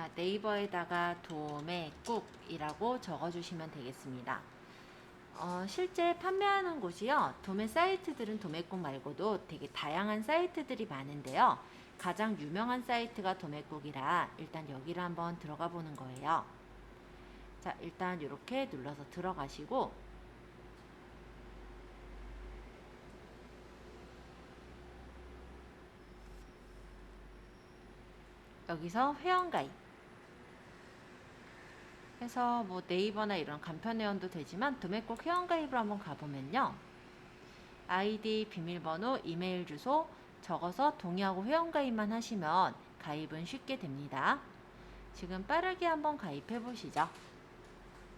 자, 네이버에다가 도매국이라고 적어주시면 되겠습니다. 실제 판매하는 곳이요. 도매 사이트들은 도매국 말고도 되게 다양한 사이트들이 많은데요. 가장 유명한 사이트가 도매국이라 일단 여기를 한번 들어가 보는 거예요. 자, 일단 이렇게 눌러서 들어가시고 여기서 회원가입 해서 뭐 네이버나 이런 간편 회원도 되지만 도매국 회원가입으로 한번 가보면요. 아이디, 비밀번호, 이메일 주소 적어서 동의하고 회원가입만 하시면 가입은 쉽게 됩니다. 지금 빠르게 한번 가입해 보시죠.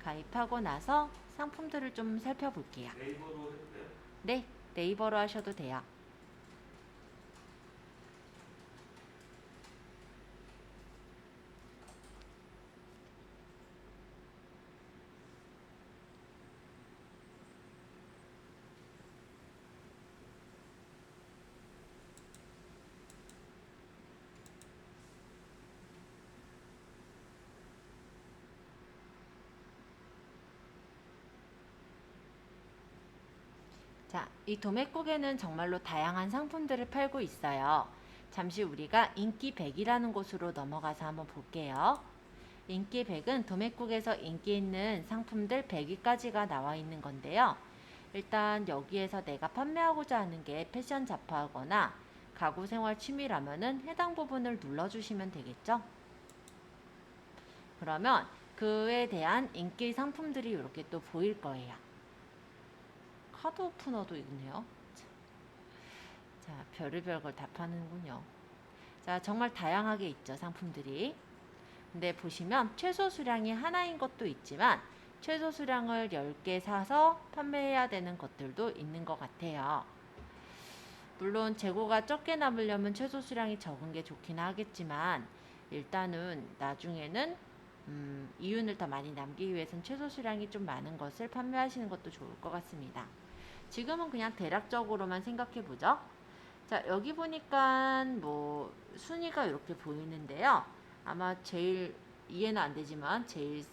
가입하고 나서 상품들을 좀 살펴볼게요. 네이버로 해도 돼요? 네, 네이버로 하셔도 돼요. 자, 이 도매국에는 정말로 다양한 상품들을 팔고 있어요. 잠시 우리가 인기 100이라는 곳으로 넘어가서 한번 볼게요. 인기 100은 도매국에서 인기 있는 상품들 100위까지가 나와 있는 건데요. 일단 여기에서 내가 판매하고자 하는 게 패션 잡화하거나 가구 생활 취미라면은 해당 부분을 눌러주시면 되겠죠. 그러면 그에 대한 인기 상품들이 이렇게 또 보일 거예요. 카드 오프너도 있네요. 자, 별의별 걸 다 파는군요. 자, 정말 다양하게 있죠, 상품들이. 근데 보시면 최소 수량이 하나인 것도 있지만 최소 수량을 10개 사서 판매해야 되는 것들도 있는 것 같아요. 물론 재고가 적게 남으려면 최소 수량이 적은 게 좋긴 하겠지만 일단은 나중에는 이윤을 더 많이 남기기 위해서는 최소 수량이 좀 많은 것을 판매하시는 것도 좋을 것 같습니다. 지금은 그냥 대략적으로만 생각해 보죠. 자, 여기 보니까 뭐 순위가 이렇게 보이는데요. 아마 제일 이해는 안 되지만 제일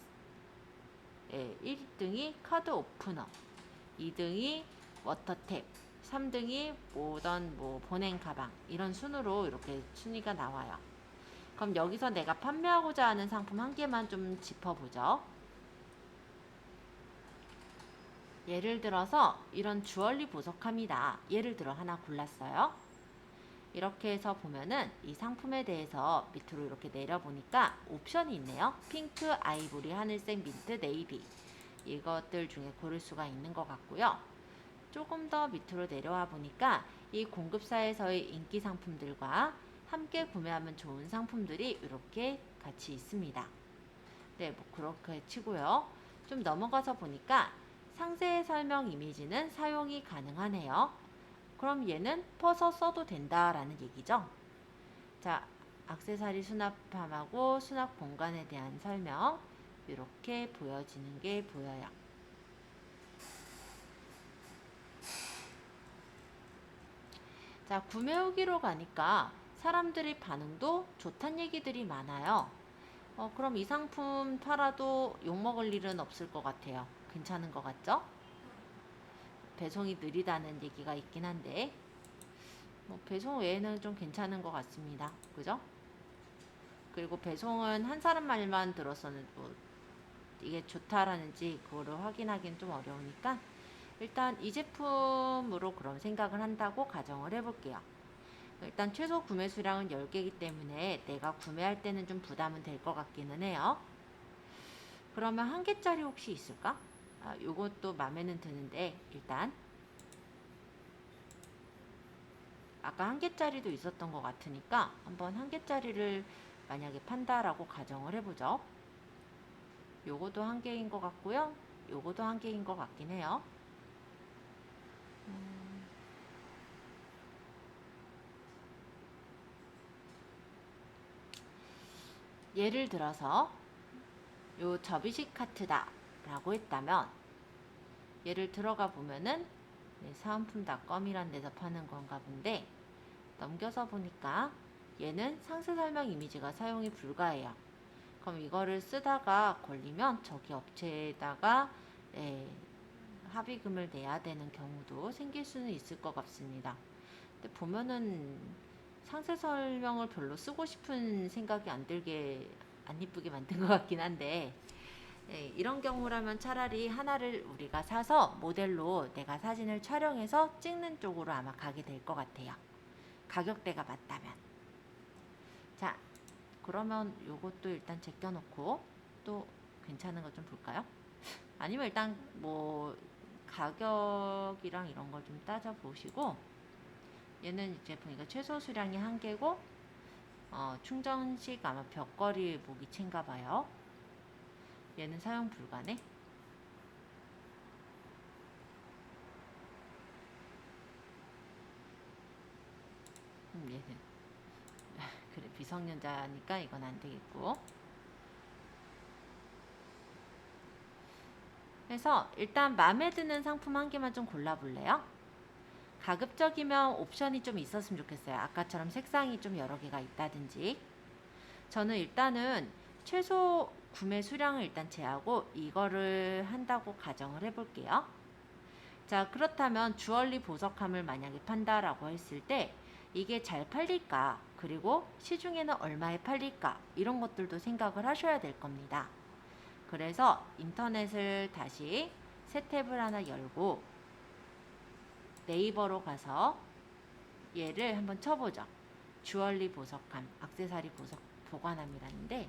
1등이 카드 오프너, 2등이 워터탭, 3등이 모던 뭐 보냉 가방 이런 순으로 이렇게 순위가 나와요. 그럼 여기서 내가 판매하고자 하는 상품 한 개만 좀 짚어보죠. 예를 들어서 이런 주얼리 보석함이다. 예를 들어 하나 골랐어요. 이렇게 해서 보면은 이 상품에 대해서 밑으로 이렇게 내려보니까 옵션이 있네요. 핑크, 아이보리, 하늘색, 민트, 네이비 이것들 중에 고를 수가 있는 것 같고요. 조금 더 밑으로 내려와 보니까 이 공급사에서의 인기 상품들과 함께 구매하면 좋은 상품들이 이렇게 같이 있습니다. 네, 뭐 그렇게 치고요. 좀 넘어가서 보니까 상세 설명 이미지는 사용이 가능하네요. 그럼 얘는 퍼서 써도 된다라는 얘기죠. 자, 액세서리 수납함하고 수납 공간에 대한 설명 이렇게 보여지는 게 보여요. 자, 구매 후기로 가니까 사람들의 반응도 좋다는 얘기들이 많아요. 그럼 이 상품 팔아도 욕먹을 일은 없을 것 같아요. 괜찮은 것 같죠? 배송이 느리다는 얘기가 있긴 한데 뭐 배송 외에는 좀 괜찮은 것 같습니다. 그죠? 그리고 배송은 한 사람 말만 들어서는 뭐 이게 좋다라는지 그거를 확인하기는 좀 어려우니까 일단 이 제품으로 그럼 생각을 한다고 가정을 해볼게요. 일단 최소 구매 수량은 10개이기 때문에 내가 구매할 때는 좀 부담은 될 것 같기는 해요. 그러면 한 개짜리 혹시 있을까? 요것도 마음에는 드는데 일단 아까 한 개짜리도 있었던 것 같으니까 한번 한 개짜리를 만약에 판다라고 가정을 해보죠. 요거도 한 개인 것 같고요. 요거도 한 개인 것 같긴 해요. 예를 들어서 요 접이식 카트다 라고 했다면 얘를 들어가 보면은 사은품닷컴이란 데서 파는 건가 본데 넘겨서 보니까 얘는 상세 설명 이미지가 사용이 불가해요. 그럼 이거를 쓰다가 걸리면 저기 업체에다가 예, 합의금을 내야 되는 경우도 생길 수는 있을 것 같습니다. 근데 보면은 상세 설명을 별로 쓰고 싶은 생각이 안 들게 안 이쁘게 만든 것 같긴 한데 예, 이런 경우라면 차라리 하나를 우리가 사서 모델로 내가 사진을 촬영해서 찍는 쪽으로 아마 가게 될 것 같아요. 가격대가 맞다면. 자, 그러면 요것도 일단 제껴놓고 또 괜찮은 거 좀 볼까요? 아니면 일단 뭐 가격이랑 이런 걸 좀 따져보시고 얘는 이제 보니까 최소 수량이 1개고 충전식 아마 벽걸이 모기채인가 봐요. 얘는 사용 불가네. 얘는 그래 비성년자니까 이건 안 되겠고. 그래서 일단 마음에 드는 상품 1개만 좀 골라볼래요? 가급적이면 옵션이 좀 있었으면 좋겠어요. 아까처럼 색상이 좀 여러 개가 있다든지. 저는 일단은 최소 구매 수량을 일단 제하고 이거를 한다고 가정을 해볼게요. 자, 그렇다면 주얼리 보석함을 만약에 판다라고 했을 때 이게 잘 팔릴까? 그리고 시중에는 얼마에 팔릴까? 이런 것들도 생각을 하셔야 될 겁니다. 그래서 인터넷을 다시 새 탭을 하나 열고 네이버로 가서 얘를 한번 쳐보죠. 주얼리 보석함, 액세서리 보석 보관함이라는데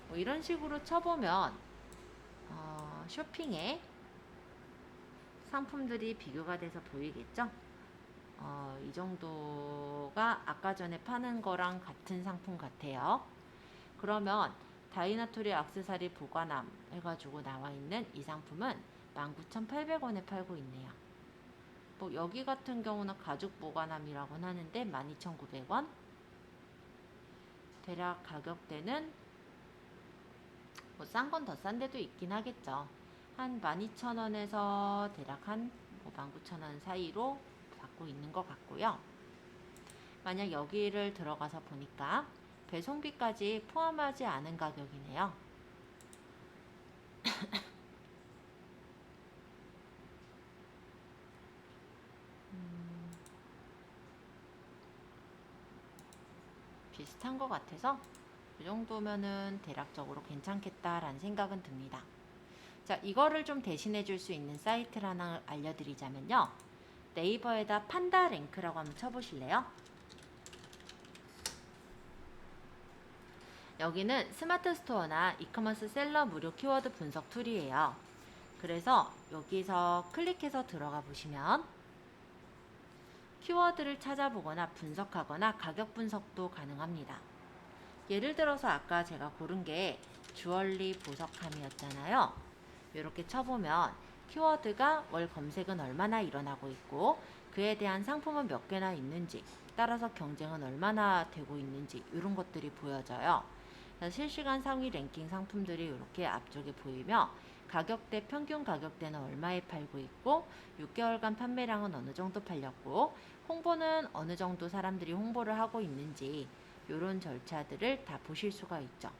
뭐 이런 식으로 쳐보면 쇼핑에 상품들이 비교가 돼서 보이겠죠? 이 정도가 아까 전에 파는 거랑 같은 상품 같아요. 그러면 다이나토리 액세서리 보관함 해가지고 나와 있는 이 상품은 19,800원에 팔고 있네요. 뭐 여기 같은 경우는 가죽 보관함이라고 하는데 12,900원. 대략 가격대는 뭐 싼 건 더 싼 데도 있긴 하겠죠. 한 12,000원에서 대략 한 19,000원 사이로 받고 있는 것 같고요. 만약 여기를 들어가서 보니까 배송비까지 포함하지 않은 가격이네요. 비슷한 것 같아서 이 정도면은 대략적으로 괜찮겠다라는 생각은 듭니다. 자, 이거를 좀 대신해 줄 수 있는 사이트를 하나 알려드리자면요. 네이버에다 판다랭크라고 한번 쳐보실래요? 여기는 스마트 스토어나 이커머스 셀러 무료 키워드 분석 툴이에요. 그래서 여기서 클릭해서 들어가 보시면 키워드를 찾아보거나 분석하거나 가격 분석도 가능합니다. 예를 들어서 아까 제가 고른 게 주얼리 보석함이었잖아요. 이렇게 쳐보면 키워드가 월 검색은 얼마나 일어나고 있고 그에 대한 상품은 몇 개나 있는지 따라서 경쟁은 얼마나 되고 있는지 이런 것들이 보여져요. 실시간 상위 랭킹 상품들이 이렇게 앞쪽에 보이며 가격대 평균 가격대는 얼마에 팔고 있고 6개월간 판매량은 어느 정도 팔렸고 홍보는 어느 정도 사람들이 홍보를 하고 있는지 이런 절차들을 다 보실 수가 있죠.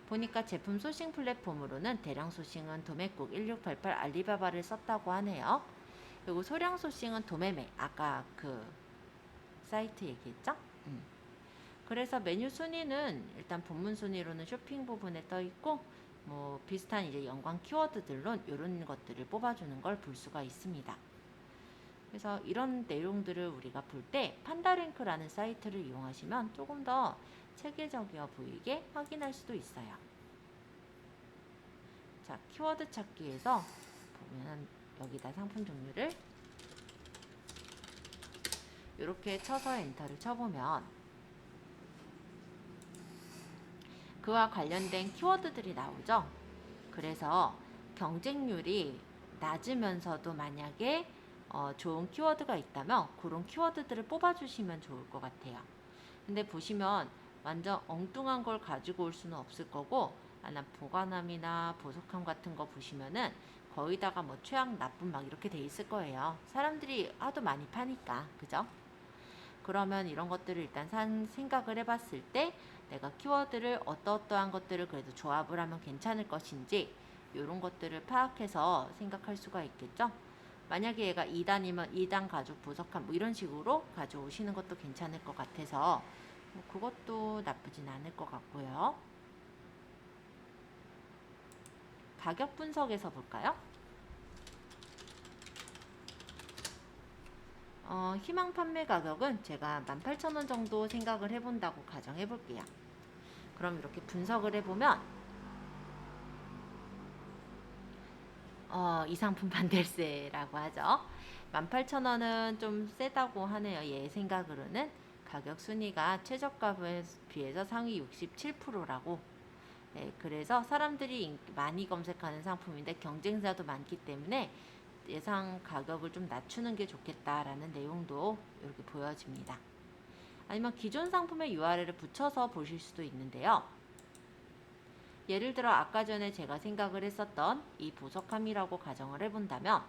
보니까 제품 소싱 플랫폼으로는 대량 소싱은 도매국 1688 알리바바를 썼다고 하네요. 그리고 소량 소싱은 도매매 아까 그 사이트 얘기했죠? 그래서 메뉴 순위는 일단 본문 순위로는 쇼핑 부분에 떠 있고 뭐 비슷한 이제 연관 키워드들로 이런 것들을 뽑아주는 걸 볼 수가 있습니다. 그래서 이런 내용들을 우리가 볼 때 판다랭크라는 사이트를 이용하시면 조금 더 체계적이어 보이게 확인할 수도 있어요. 자, 키워드 찾기에서 보면 여기다 상품 종류를 이렇게 쳐서 엔터를 쳐보면 그와 관련된 키워드들이 나오죠. 그래서 경쟁률이 낮으면서도 만약에 좋은 키워드가 있다면 그런 키워드들을 뽑아주시면 좋을 것 같아요. 근데 보시면 완전 엉뚱한 걸 가지고 올 수는 없을 거고 보관함이나 보석함 같은 거 보시면은 거의다가 뭐 최악 나쁨 막 이렇게 돼 있을 거예요. 사람들이 하도 많이 파니까 그죠? 그러면 이런 것들을 일단 생각을 해봤을 때 내가 키워드를 어떠한 것들을 그래도 조합을 하면 괜찮을 것인지 이런 것들을 파악해서 생각할 수가 있겠죠. 만약에 얘가 2단이면 2단 가죽 보석함 뭐 이런 식으로 가져오시는 것도 괜찮을 것 같아서 뭐 그것도 나쁘진 않을 것 같고요. 가격 분석에서 볼까요? 희망 판매 가격은 제가 18,000원 정도 생각을 해본다고 가정해 볼게요. 그럼 이렇게 분석을 해보면 이 상품 반댈세라고 하죠. 18,000원은 좀 세다고 하네요. 얘 생각으로는 가격 순위가 최저가에 비해서 상위 67%라고. 네, 그래서 사람들이 많이 검색하는 상품인데 경쟁사도 많기 때문에 예상 가격을 좀 낮추는 게 좋겠다라는 내용도 이렇게 보여집니다. 아니면 기존 상품의 URL을 붙여서 보실 수도 있는데요. 예를 들어 아까 전에 제가 생각을 했었던 이 보석함이라고 가정을 해본다면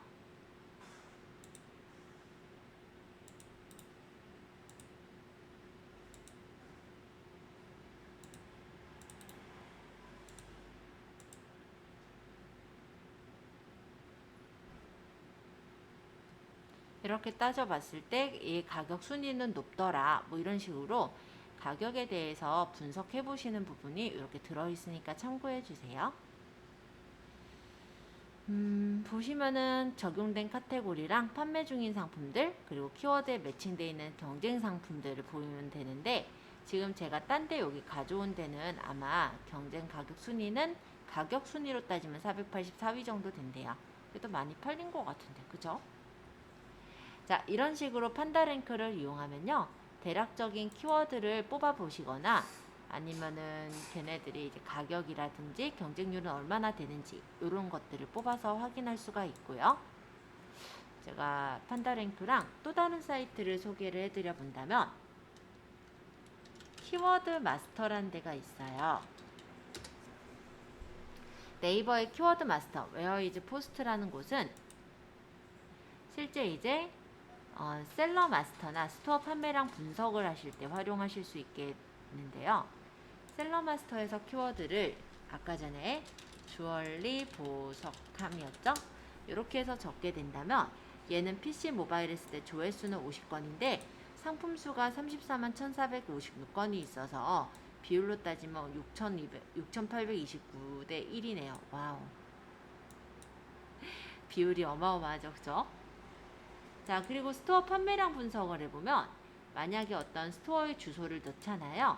이렇게 따져봤을 때 이 가격 순위는 높더라 뭐 이런 식으로 가격에 대해서 분석해 보시는 부분이 이렇게 들어있으니까 참고해 주세요. 보시면은 적용된 카테고리랑 판매 중인 상품들 그리고 키워드에 매칭되어 있는 경쟁 상품들을 보이면 되는데 지금 제가 딴 데 여기 가져온 데는 아마 경쟁 가격 순위는 가격 순위로 따지면 484위 정도 된대요. 그래도 많이 팔린 것 같은데 그죠? 자, 이런 식으로 판다랭크를 이용하면요. 대략적인 키워드를 뽑아 보시거나 아니면은 걔네들이 이제 가격이라든지 경쟁률은 얼마나 되는지 이런 것들을 뽑아서 확인할 수가 있고요. 제가 판다랭크랑 또 다른 사이트를 소개를 해드려 본다면 키워드 마스터라는 데가 있어요. 네이버의 키워드 마스터, 웨어 이즈 포스트라는 곳은 실제 이제 셀러 마스터나 스토어 판매량 분석을 하실 때 활용하실 수 있겠는데요. 셀러 마스터에서 키워드를 아까 전에 주얼리 보석함이었죠? 이렇게 해서 적게 된다면 얘는 PC 모바일 했을 때 조회수는 50건인데 상품 수가 34만 1456건이 있어서 비율로 따지면 6829대 1이네요. 와우. 비율이 어마어마하죠, 그죠? 자, 그리고 스토어 판매량 분석을 해보면 만약에 어떤 스토어의 주소를 넣잖아요.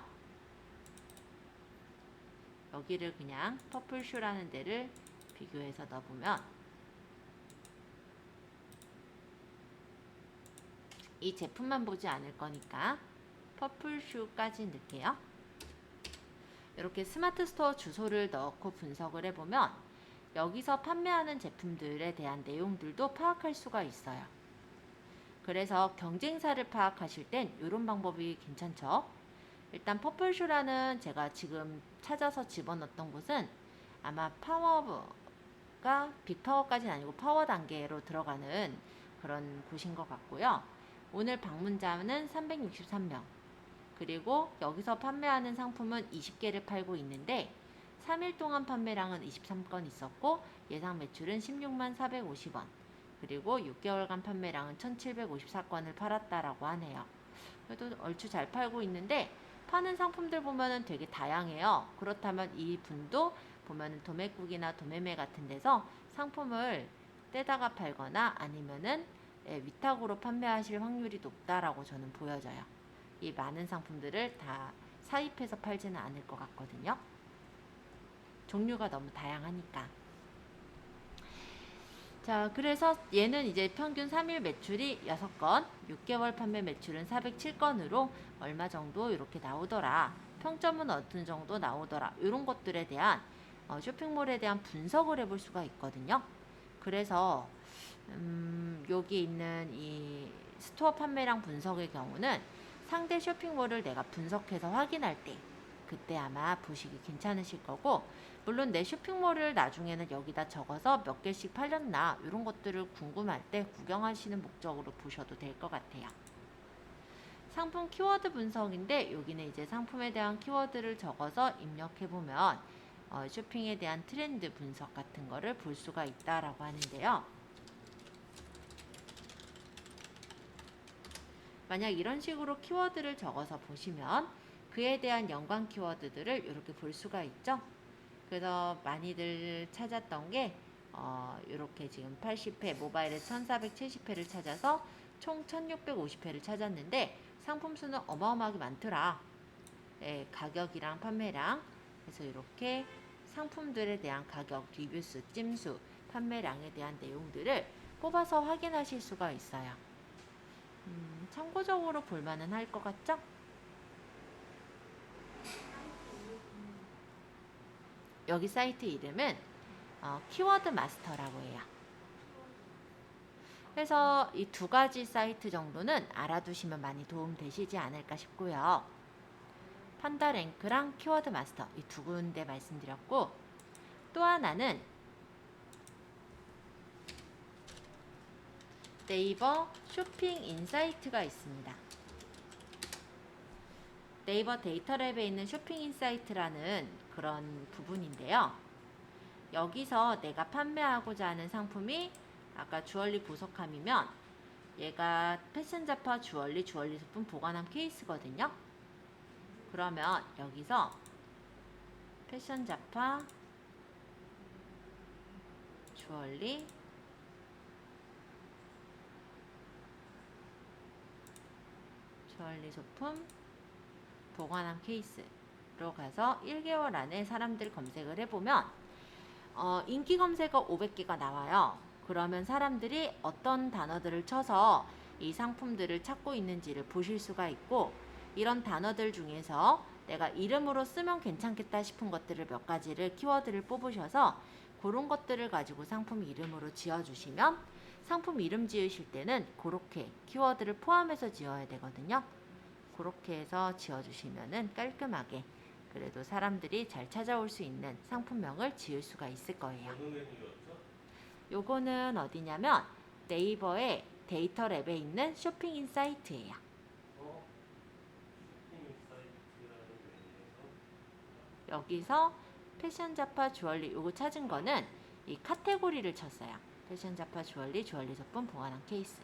여기를 그냥 퍼플쇼라는 데를 비교해서 넣어보면 이 제품만 보지 않을 거니까 퍼플쇼까지 넣을게요. 이렇게 스마트 스토어 주소를 넣고 분석을 해보면 여기서 판매하는 제품들에 대한 내용들도 파악할 수가 있어요. 그래서 경쟁사를 파악하실 땐 이런 방법이 괜찮죠. 일단 퍼플쇼라는 제가 지금 찾아서 집어넣었던 곳은 아마 파워가 빅파워까지는 아니고 파워 단계로 들어가는 그런 곳인 것 같고요. 오늘 방문자는 363명. 그리고 여기서 판매하는 상품은 20개를 팔고 있는데 3일 동안 판매량은 23건 있었고 예상 매출은 16만 450원. 그리고 6개월간 판매량은 1754건을 팔았다라고 하네요. 그래도 얼추 잘 팔고 있는데 파는 상품들 보면은 되게 다양해요. 그렇다면 이 분도 보면은 도매국이나 도매매 같은 데서 상품을 떼다가 팔거나 아니면은 위탁으로 판매하실 확률이 높다라고 저는 보여져요. 이 많은 상품들을 다 사입해서 팔지는 않을 것 같거든요. 종류가 너무 다양하니까. 자, 그래서 얘는 이제 평균 3일 매출이 6건, 6개월 판매 매출은 407건으로 얼마 정도 이렇게 나오더라. 평점은 어떤 정도 나오더라. 이런 것들에 대한 쇼핑몰에 대한 분석을 해볼 수가 있거든요. 그래서 여기 있는 이 스토어 판매량 분석의 경우는 상대 쇼핑몰을 내가 분석해서 확인할 때 그때 아마 보시기 괜찮으실 거고 물론 내 쇼핑몰을 나중에는 여기다 적어서 몇 개씩 팔렸나 이런 것들을 궁금할 때 구경하시는 목적으로 보셔도 될 것 같아요. 상품 키워드 분석인데 여기는 이제 상품에 대한 키워드를 적어서 입력해보면 쇼핑에 대한 트렌드 분석 같은 거를 볼 수가 있다라고 하는데요. 만약 이런 식으로 키워드를 적어서 보시면 그에 대한 연관 키워드들을 이렇게 볼 수가 있죠. 그래서 많이들 찾았던 게 이렇게 지금 80회, 모바일에 1470회를 찾아서 총 1650회를 찾았는데 상품 수는 어마어마하게 많더라. 네, 가격이랑 판매량. 그래서 이렇게 상품들에 대한 가격, 리뷰수, 찜수, 판매량에 대한 내용들을 뽑아서 확인하실 수가 있어요. 참고적으로 볼만은 할 것 같죠? 여기 사이트 이름은 키워드 마스터라고 해요. 그래서 이 두 가지 사이트 정도는 알아두시면 많이 도움 되시지 않을까 싶고요. 판다 랭크랑 키워드 마스터 이 두 군데 말씀드렸고, 또 하나는 네이버 쇼핑 인사이트가 있습니다. 네이버 데이터랩에 있는 쇼핑 인사이트라는 그런 부분인데요. 여기서 내가 판매하고자 하는 상품이 아까 주얼리 보석함이면 얘가 패션 잡화 주얼리 소품 보관함 케이스거든요. 그러면 여기서 패션 잡화 주얼리 소품 보관함 케이스로 가서 1개월 안에 사람들 검색을 해보면 인기 검색어 500개가 나와요. 그러면 사람들이 어떤 단어들을 쳐서 이 상품들을 찾고 있는지를 보실 수가 있고, 이런 단어들 중에서 내가 이름으로 쓰면 괜찮겠다 싶은 것들을 몇 가지를 키워드를 뽑으셔서 그런 것들을 가지고 상품 이름으로 지어주시면 상품 이름 지으실 때는 그렇게 키워드를 포함해서 지어야 되거든요. 그렇게 해서 지어주시면은 깔끔하게 그래도 사람들이 잘 찾아올 수 있는 상품명을 지을 수가 있을 거예요. 어느 메뉴였죠? 요거는 어디냐면 네이버의 데이터랩에 있는 쇼핑 인사이트예요. 쇼핑 사이트라는 메뉴에서 여기서 패션 잡화 주얼리 요거 찾은 거는 이 카테고리를 쳤어요. 패션 잡화 주얼리 소품 보관함 케이스.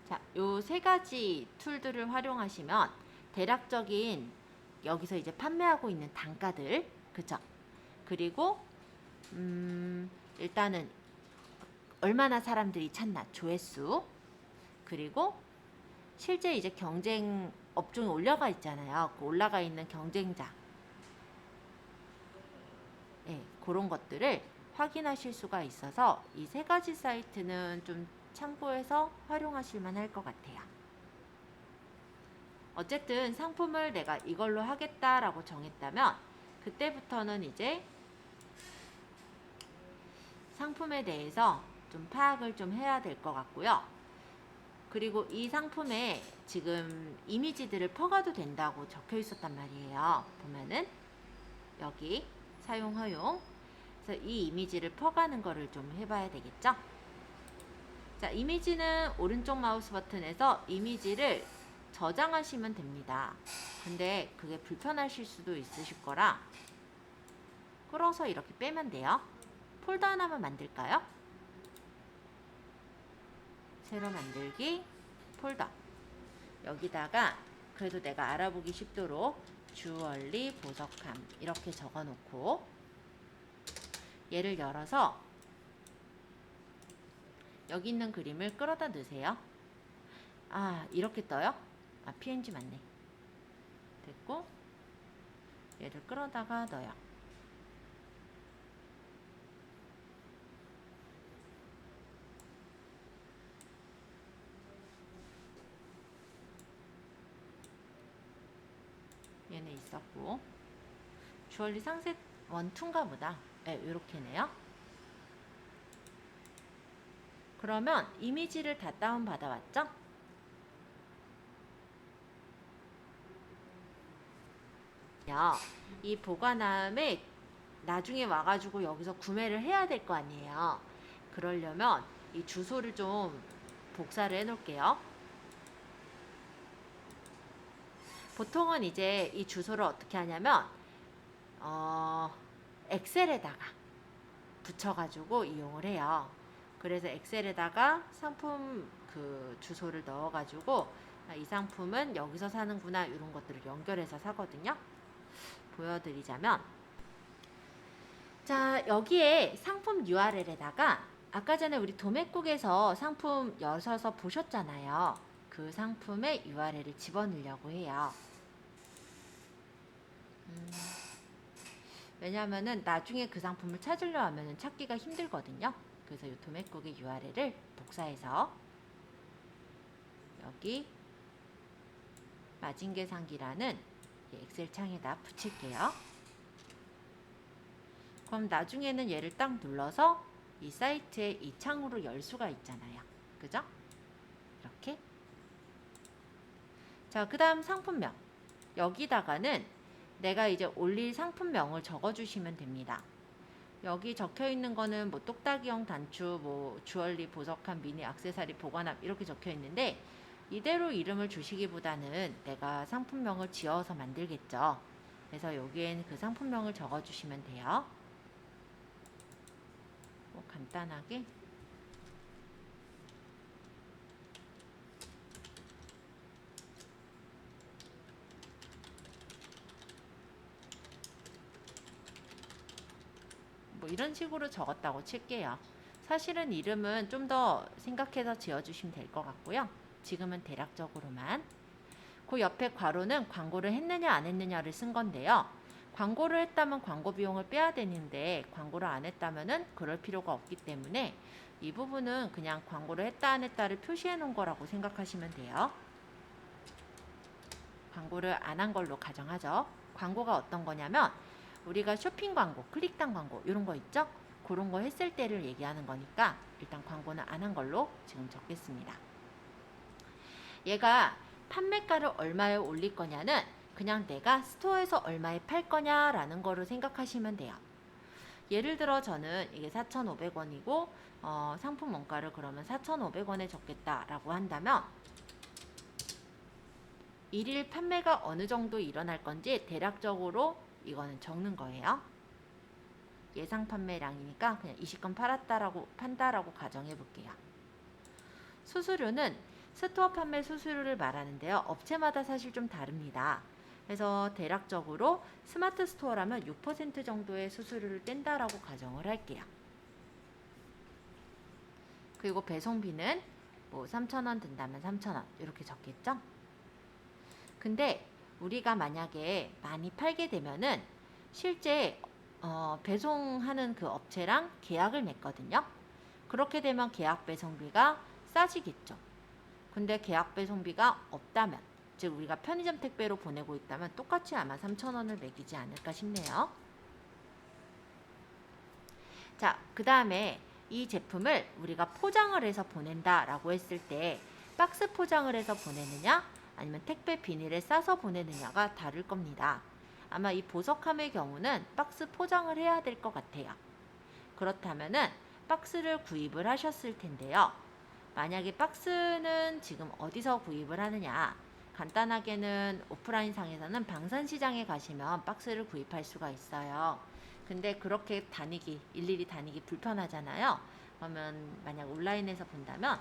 자, 요 세 가지 툴들을 활용하시면 대략적인 여기서 이제 판매하고 있는 단가들, 그죠? 그리고 일단은 얼마나 사람들이 찾나, 조회수, 그리고 실제 이제 경쟁 업종에 올라가 있잖아요. 그 올라가 있는 경쟁자, 네, 그런 것들을 확인하실 수가 있어서 이 세 가지 사이트는 좀 참고해서 활용하실 만할 것 같아요. 어쨌든 상품을 내가 이걸로 하겠다라고 정했다면 그때부터는 이제 상품에 대해서 좀 파악을 좀 해야 될 것 같고요. 그리고 이 상품에 지금 이미지들을 퍼가도 된다고 적혀 있었단 말이에요. 보면은 여기 사용 허용. 그래서 이 이미지를 퍼가는 거를 좀 해봐야 되겠죠. 자, 이미지는 오른쪽 마우스 버튼에서 이미지를 저장하시면 됩니다. 근데 그게 불편하실 수도 있으실 거라 끌어서 이렇게 빼면 돼요. 폴더 하나만 만들까요? 새로 만들기 폴더. 여기다가 그래도 내가 알아보기 쉽도록 주얼리 보석함 이렇게 적어 놓고 얘를 열어서 여기 있는 그림을 끌어다 넣으세요. 아, 이렇게 떠요? 아, PNG 맞네. 됐고 얘를 끌어다가 넣어요. 얘는 있었고 주얼리 상세 원투인가 보다. 네, 이렇게네요. 그러면 이미지를 다 다운 받아왔죠? 이 보관함에 나중에 와가지고 여기서 구매를 해야 될 거 아니에요. 그러려면 이 주소를 좀 복사를 해 놓을게요. 보통은 이제 이 주소를 어떻게 하냐면 엑셀에다가 붙여가지고 이용을 해요. 그래서 엑셀에다가 상품 그 주소를 넣어가지고 이 상품은 여기서 사는구나 이런 것들을 연결해서 사거든요. 보여드리자면 자, 여기에 상품 URL에다가 아까 전에 우리 도매국에서 상품 여셔서 보셨잖아요. 그 상품의 URL을 집어넣으려고 해요. 왜냐하면은 나중에 그 상품을 찾으려 하면은 찾기가 힘들거든요. 그래서 이 도매국의 URL을 복사해서 여기 마진계산기라는 엑셀 창에다 붙일게요. 그럼 나중에는 얘를 딱 눌러서 이 사이트에 이 창으로 열 수가 있잖아요. 그죠? 이렇게. 자, 그 다음 상품명. 여기다가는 내가 이제 올릴 상품명을 적어주시면 됩니다. 여기 적혀 있는 거는 뭐 똑딱이형 단추, 뭐 주얼리, 보석함, 미니, 액세서리, 보관함 이렇게 적혀 있는데 이대로 이름을 주시기보다는 내가 상품명을 지어서 만들겠죠. 그래서 여기엔 그 상품명을 적어주시면 돼요. 뭐 간단하게 뭐 이런 식으로 적었다고 칠게요. 사실은 이름은 좀 더 생각해서 지어주시면 될 것 같고요. 지금은 대략적으로만. 그 옆에 괄호는 광고를 했느냐 안 했느냐를 쓴 건데요. 광고를 했다면 광고 비용을 빼야 되는데 광고를 안 했다면은 그럴 필요가 없기 때문에 이 부분은 그냥 광고를 했다 안 했다를 표시해 놓은 거라고 생각하시면 돼요. 광고를 안 한 걸로 가정하죠. 광고가 어떤 거냐면 우리가 쇼핑 광고, 클릭당 광고 이런 거 있죠? 그런 거 했을 때를 얘기하는 거니까 일단 광고는 안 한 걸로 지금 적겠습니다. 얘가 판매가를 얼마에 올릴 거냐는 그냥 내가 스토어에서 얼마에 팔 거냐라는 거를 생각하시면 돼요. 예를 들어 저는 이게 4,500원이고 상품 원가를 그러면 4,500원에 적겠다라고 한다면 일일 판매가 어느 정도 일어날 건지 대략적으로 이거는 적는 거예요. 예상 판매량이니까 그냥 20건 판다라고 가정해 볼게요. 수수료는 스토어 판매 수수료를 말하는데요. 업체마다 사실 좀 다릅니다. 그래서 대략적으로 스마트 스토어라면 6% 정도의 수수료를 뗀다라고 가정을 할게요. 그리고 배송비는 뭐 3,000원 든다면 3,000원 이렇게 적겠죠? 근데 우리가 만약에 많이 팔게 되면은 실제 배송하는 그 업체랑 계약을 맺거든요. 그렇게 되면 계약 배송비가 싸지겠죠. 근데 계약 배송비가 없다면, 즉 우리가 편의점 택배로 보내고 있다면 똑같이 아마 3,000원을 매기지 않을까 싶네요. 자, 그 다음에 이 제품을 우리가 포장을 해서 보낸다라고 했을 때 박스 포장을 해서 보내느냐 아니면 택배 비닐에 싸서 보내느냐가 다를 겁니다. 아마 이 보석함의 경우는 박스 포장을 해야 될 것 같아요. 그렇다면은 박스를 구입을 하셨을 텐데요. 만약에 박스는 지금 어디서 구입을 하느냐? 간단하게는 오프라인 상에서는 방산시장에 가시면 박스를 구입할 수가 있어요. 근데 그렇게 일일이 다니기 불편하잖아요. 그러면 만약 온라인에서 본다면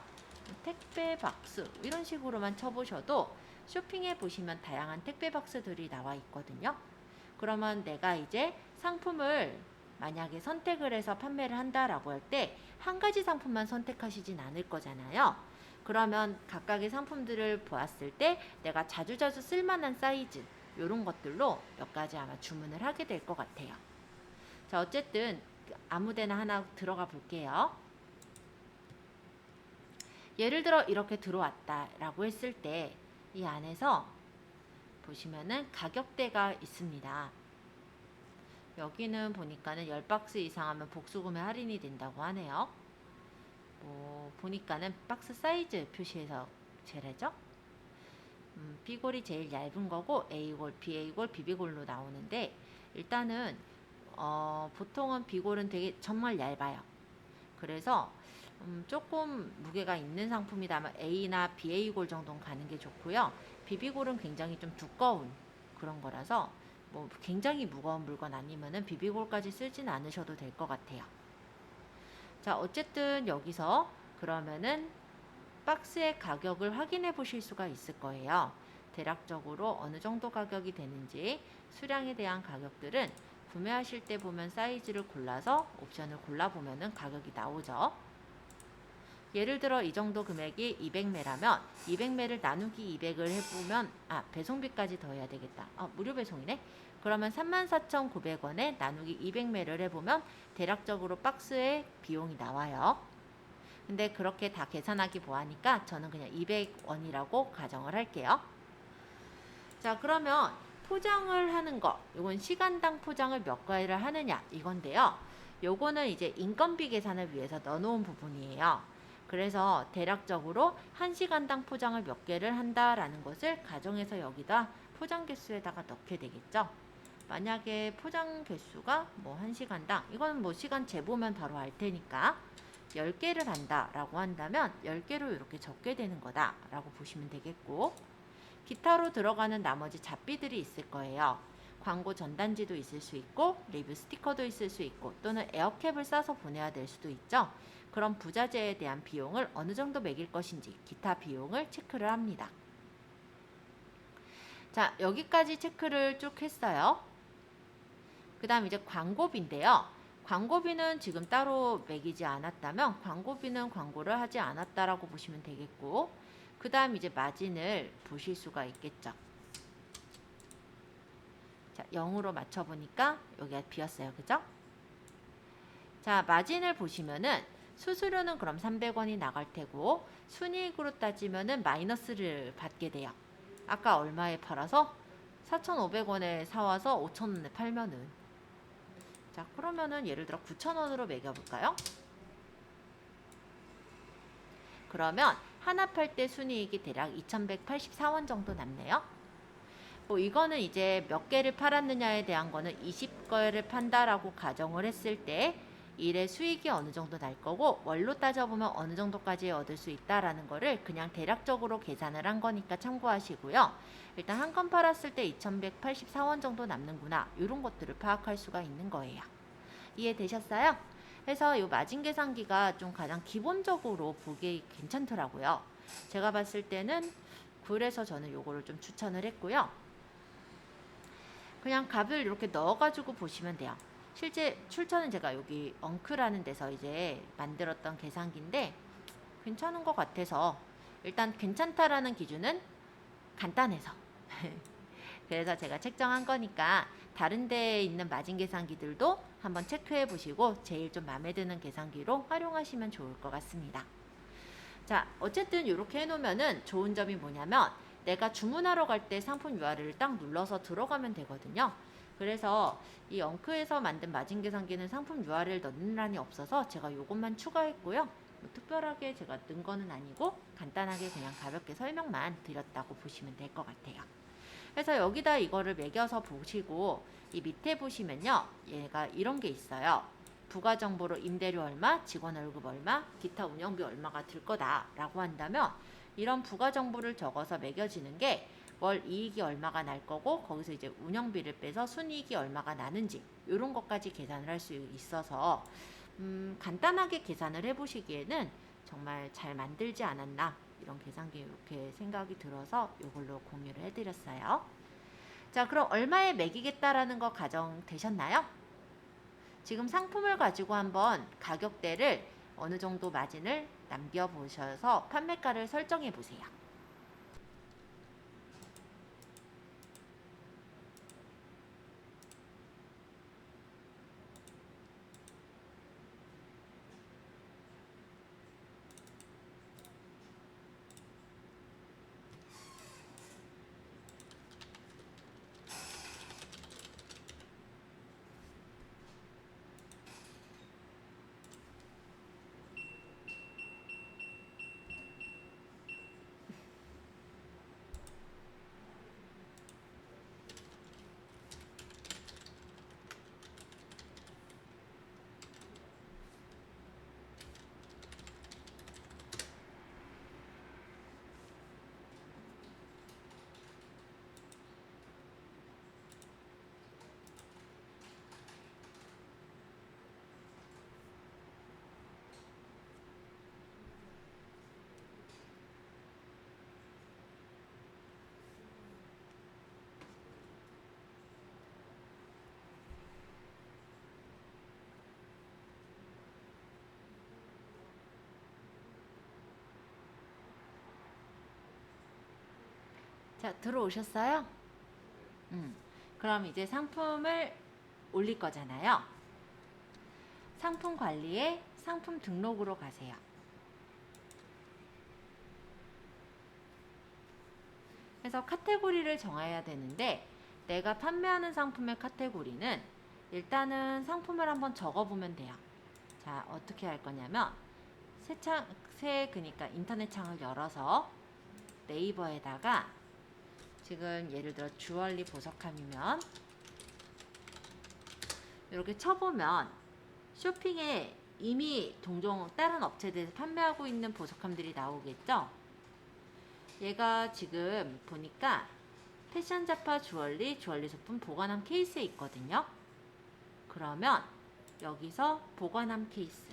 택배 박스 이런 식으로만 쳐보셔도 쇼핑해 보시면 다양한 택배 박스들이 나와 있거든요. 그러면 내가 이제 상품을 만약에 선택을 해서 판매를 한다라고 할 때 한 가지 상품만 선택하시진 않을 거잖아요. 그러면 각각의 상품들을 보았을 때 내가 자주자주 쓸만한 사이즈 이런 것들로 몇 가지 아마 주문을 하게 될 것 같아요. 자, 어쨌든 아무데나 하나 들어가 볼게요. 예를 들어 이렇게 들어왔다라고 했을 때 이 안에서 보시면은 가격대가 있습니다. 여기는 보니까는 10박스 이상 하면 복수구매 할인이 된다고 하네요. 뭐 보니까는 박스 사이즈 표시해서 재래죠. B골이 제일 얇은 거고 A골, BA골, BB골로 나오는데 일단은 보통은 B골은 되게 정말 얇아요. 그래서 조금 무게가 있는 상품이라면 A나 BA골 정도는 가는 게 좋고요. BB골은 굉장히 좀 두꺼운 그런 거라서 뭐 굉장히 무거운 물건 아니면은 BB골까지 쓰진 않으셔도 될 것 같아요. 자, 어쨌든 여기서 그러면은 박스의 가격을 확인해 보실 수가 있을 거예요. 대략적으로 어느 정도 가격이 되는지 수량에 대한 가격들은 구매하실 때 보면 사이즈를 골라서 옵션을 골라보면은 가격이 나오죠. 예를 들어 이 정도 금액이 200매라면 200매를 나누기 200을 해보면 배송비까지 더해야 되겠다. 무료 배송이네. 그러면 34,900원에 나누기 200매를 해보면 대략적으로 박스의 비용이 나와요. 근데 그렇게 다 계산하기 뭐하니까 저는 그냥 200원이라고 가정을 할게요. 자, 그러면 포장을 하는 거, 이건 시간당 포장을 몇 개를 하느냐 이건데요. 요거는 이제 인건비 계산을 위해서 넣어놓은 부분이에요. 그래서 대략적으로 1시간당 포장을 몇 개를 한다라는 것을 가정해서 여기다 포장 개수에다가 넣게 되겠죠. 만약에 포장 개수가 뭐 1시간당, 이건 뭐 시간 재보면 바로 알 테니까 10개를 한다라고 한다면 10개로 이렇게 적게 되는 거다라고 보시면 되겠고, 기타로 들어가는 나머지 잡비들이 있을 거예요. 광고 전단지도 있을 수 있고 리뷰 스티커도 있을 수 있고 또는 에어캡을 싸서 보내야 될 수도 있죠. 그런 부자재에 대한 비용을 어느 정도 매길 것인지 기타 비용을 체크를 합니다. 자, 여기까지 체크를 쭉 했어요. 그 다음 이제 광고비인데요. 광고비는 지금 따로 매기지 않았다면 광고비는 광고를 하지 않았다라고 보시면 되겠고, 그 다음 이제 마진을 보실 수가 있겠죠. 자, 0으로 맞춰보니까 여기가 비었어요. 그죠? 자, 마진을 보시면은 수수료는 그럼 300원이 나갈 테고 순이익으로 따지면은 마이너스를 받게 돼요. 아까 얼마에 팔아서 4,500원에 사와서 5,000원에 팔면은, 자, 그러면은 예를 들어 9,000원으로 매겨볼까요? 그러면 하나 팔 때 순이익이 대략 2,184원 정도 남네요. 뭐 이거는 이제 몇 개를 팔았느냐에 대한 거는 20개를 판다라고 가정을 했을 때 일의 수익이 어느 정도 날 거고 월로 따져보면 어느 정도까지 얻을 수 있다라는 거를 그냥 대략적으로 계산을 한 거니까 참고하시고요. 일단 한 건 팔았을 때 2,184원 정도 남는구나, 이런 것들을 파악할 수가 있는 거예요. 이해되셨어요? 그래서 이 마진 계산기가 좀 가장 기본적으로 보기 괜찮더라고요. 제가 봤을 때는 그래서 저는 요거를 좀 추천을 했고요. 그냥 값을 이렇게 넣어가지고 보시면 돼요. 실제 출처는 제가 여기 엉크라는 데서 이제 만들었던 계산기인데 괜찮은 것 같아서, 일단 괜찮다라는 기준은 간단해서 그래서 제가 책정한 거니까 다른 데에 있는 마진 계산기들도 한번 체크해 보시고 제일 좀 마음에 드는 계산기로 활용하시면 좋을 것 같습니다. 자, 어쨌든 이렇게 해놓으면은 좋은 점이 뭐냐면 내가 주문하러 갈 때 상품 URL을 딱 눌러서 들어가면 되거든요. 그래서 이 엉크에서 만든 마진 계산기는 상품 URL 넣는 란이 없어서 제가 이것만 추가했고요. 뭐 특별하게 제가 넣은 거는 아니고 간단하게 그냥 가볍게 설명만 드렸다고 보시면 될 것 같아요. 그래서 여기다 이거를 매겨서 보시고 이 밑에 보시면요, 얘가 이런 게 있어요. 부가정보로 임대료 얼마, 직원 월급 얼마, 기타 운영비 얼마가 들 거다라고 한다면 이런 부가정보를 적어서 매겨지는 게 월 이익이 얼마가 날 거고 거기서 이제 운영비를 빼서 순이익이 얼마가 나는지 이런 것까지 계산을 할 수 있어서 간단하게 계산을 해보시기에는 정말 잘 만들지 않았나, 이런 계산기 이렇게 생각이 들어서 이걸로 공유를 해드렸어요. 자, 그럼 얼마에 매기겠다라는 거 가정되셨나요? 지금 상품을 가지고 한번 가격대를 어느 정도 마진을 남겨보셔서 판매가를 설정해 보세요. 자, 들어오셨어요? 그럼 이제 상품을 올릴 거잖아요. 상품 관리에 상품 등록으로 가세요. 그래서 카테고리를 정해야 되는데 내가 판매하는 상품의 카테고리는 일단은 상품을 한번 적어보면 돼요. 자, 어떻게 할 거냐면 그러니까 인터넷 창을 열어서 네이버에다가 지금 예를 들어 주얼리 보석함이면 이렇게 쳐보면 쇼핑에 이미 종종 다른 업체들에서 판매하고 있는 보석함들이 나오겠죠. 얘가 지금 보니까 패션 잡화 주얼리 소품 보관함 케이스에 있거든요. 그러면 여기서 보관함 케이스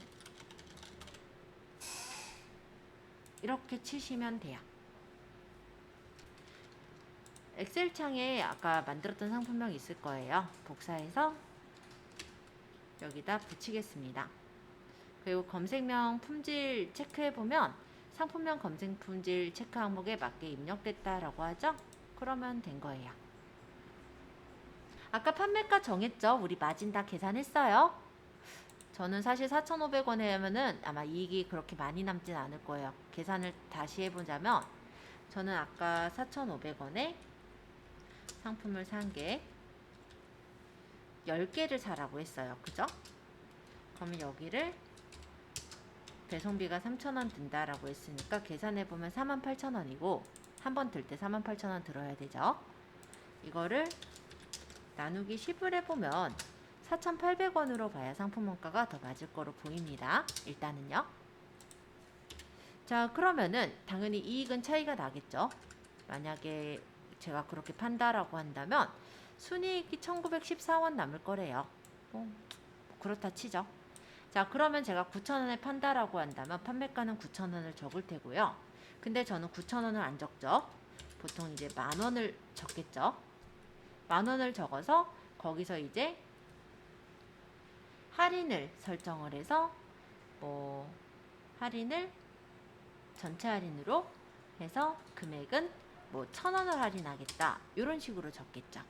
이렇게 치시면 돼요. 엑셀 창에 아까 만들었던 상품명 있을 거예요. 복사해서 여기다 붙이겠습니다. 그리고 검색명 품질 체크해보면 상품명 검색 품질 체크 항목에 맞게 입력됐다라고 하죠. 그러면 된 거예요. 아까 판매가 정했죠. 우리 마진 다 계산했어요. 저는 사실 4,500원에 하면은 아마 이익이 그렇게 많이 남진 않을 거예요. 계산을 다시 해보자면 저는 아까 4,500원에 상품을 산 게 10개를 사라고 했어요. 그죠? 그러면 여기를 배송비가 3,000원 든다라고 했으니까 계산해보면 48,000원이고 한 번 들 때 48,000원 들어야 되죠. 이거를 나누기 10을 해보면 4,800원으로 봐야 상품 원가가 더 맞을 거로 보입니다. 일단은요. 자, 그러면은 당연히 이익은 차이가 나겠죠. 만약에 제가 그렇게 판다라고 한다면 순이익이 1,914원 남을 거래요. 그렇다 치죠. 자, 그러면 제가 9,000원에 판다라고 한다면 판매가는 9,000원을 적을 테고요. 근데 저는 9,000원을 안 적죠. 보통 이제 10,000원을 적겠죠. 10,000원을 적어서 거기서 이제 할인을 설정을 해서 할인을 전체 할인으로 해서 금액은 1,000원을 할인하겠다. 이런 식으로 적겠죠.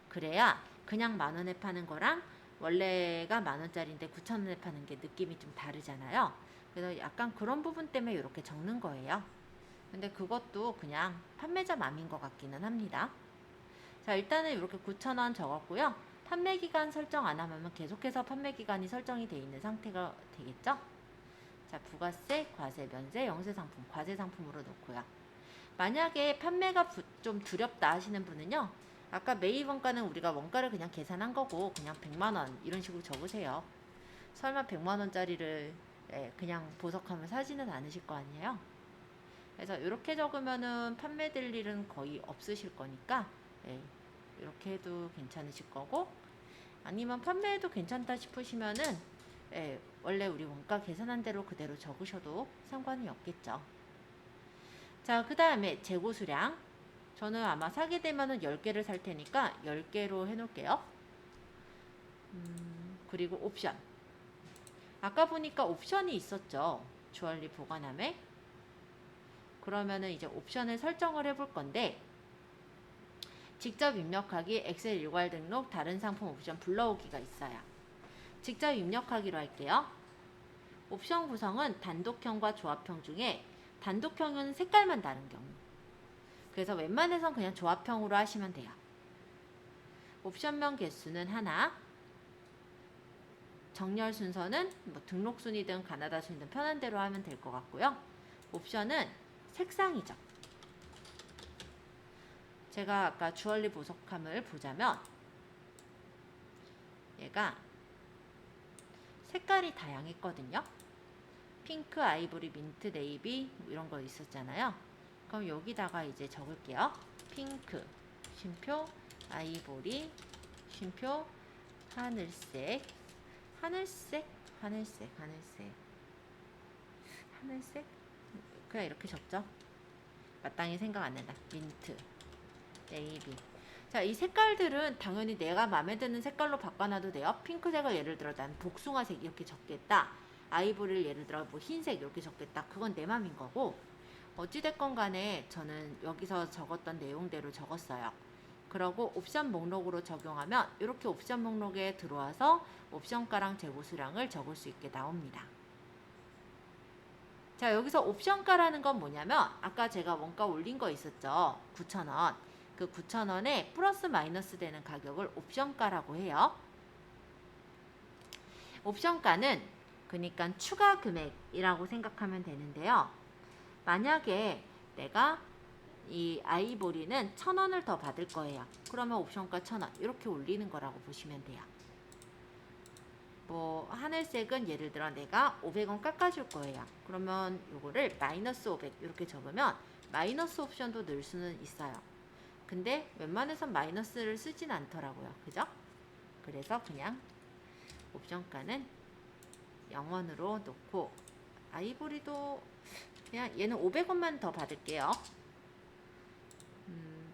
그래야 그냥 10,000원에 파는 거랑 원래가 10,000원짜리인데 9,000원에 파는 게 느낌이 좀 다르잖아요. 그래서 약간 그런 부분 때문에 이렇게 적는 거예요. 근데 그것도 그냥 판매자 맘인 것 같기는 합니다. 자, 일단은 이렇게 9,000원 적었고요. 판매 기간 설정 안 하면 계속해서 판매 기간이 설정이 되어 있는 상태가 되겠죠. 자, 부가세, 과세, 면세, 영세 상품, 과세 상품으로 놓고요. 만약에 판매가 좀 두렵다 하시는 분은요. 아까 매입 원가는 우리가 원가를 그냥 계산한 거고 그냥 100만원 이런 식으로 적으세요. 설마 100만원짜리를 그냥 보석하면 사지는 않으실 거 아니에요. 그래서 이렇게 적으면은 판매될 일은 거의 없으실 거니까 이렇게 해도 괜찮으실 거고, 아니면 판매해도 괜찮다 싶으시면은 원래 우리 원가 계산한 대로 그대로 적으셔도 상관이 없겠죠. 자, 그 다음에 재고 수량. 저는 아마 사게 되면은 10개를 살 테니까 10개로 해놓을게요. 그리고 옵션. 아까 보니까 옵션이 있었죠. 주얼리 보관함에. 그러면은 이제 옵션을 설정을 해볼 건데, 직접 입력하기, 엑셀 일괄 등록, 다른 상품 옵션 불러오기가 있어요. 직접 입력하기로 할게요. 옵션 구성은 단독형과 조합형 중에 단독형은 색깔만 다른 경우. 그래서 웬만해선 그냥 조합형으로 하시면 돼요. 옵션명 개수는 하나, 정렬 순서는 등록 순위든 가나다 순위든 편한 대로 하면 될 것 같고요. 옵션은 색상이죠. 제가 아까 주얼리 보석함을 보자면 얘가 색깔이 다양했거든요. 핑크, 아이보리, 민트, 네이비 이런 거 있었잖아요. 그럼 여기다가 이제 적을게요. 핑크, 쉼표, 아이보리, 쉼표, 하늘색, 그냥 이렇게 적죠. 마땅히 생각 안 난다. 민트, 네이비. 자, 이 색깔들은 당연히 내가 마음에 드는 색깔로 바꿔놔도 돼요. 핑크색을 예를 들어 난 복숭아색 이렇게 적겠다. 아이보리를 예를 들어 흰색 이렇게 적겠다. 그건 내 맘인 거고, 어찌됐건 간에 저는 여기서 적었던 내용대로 적었어요. 그러고 옵션 목록으로 적용하면 이렇게 옵션 목록에 들어와서 옵션가랑 재고 수량을 적을 수 있게 나옵니다. 자, 여기서 옵션가라는 건 뭐냐면 아까 제가 원가 올린 거 있었죠. 9,000원. 그 9,000원에 플러스 마이너스 되는 가격을 옵션가라고 해요. 옵션가는 그러니까 추가 금액이라고 생각하면 되는데요. 만약에 내가 이 아이보리는 1,000원을 더 받을 거예요. 그러면 옵션가 1,000원 이렇게 올리는 거라고 보시면 돼요. 뭐 하늘색은 예를 들어 내가 500원 깎아줄 거예요. 그러면 요거를 마이너스 500 이렇게 적으면 마이너스 옵션도 넣을 수는 있어요. 근데 웬만해선 마이너스를 쓰진 않더라고요. 그죠? 그래서 그냥 옵션가는 0원으로 놓고 아이보리도 그냥 얘는 500원만 더 받을게요.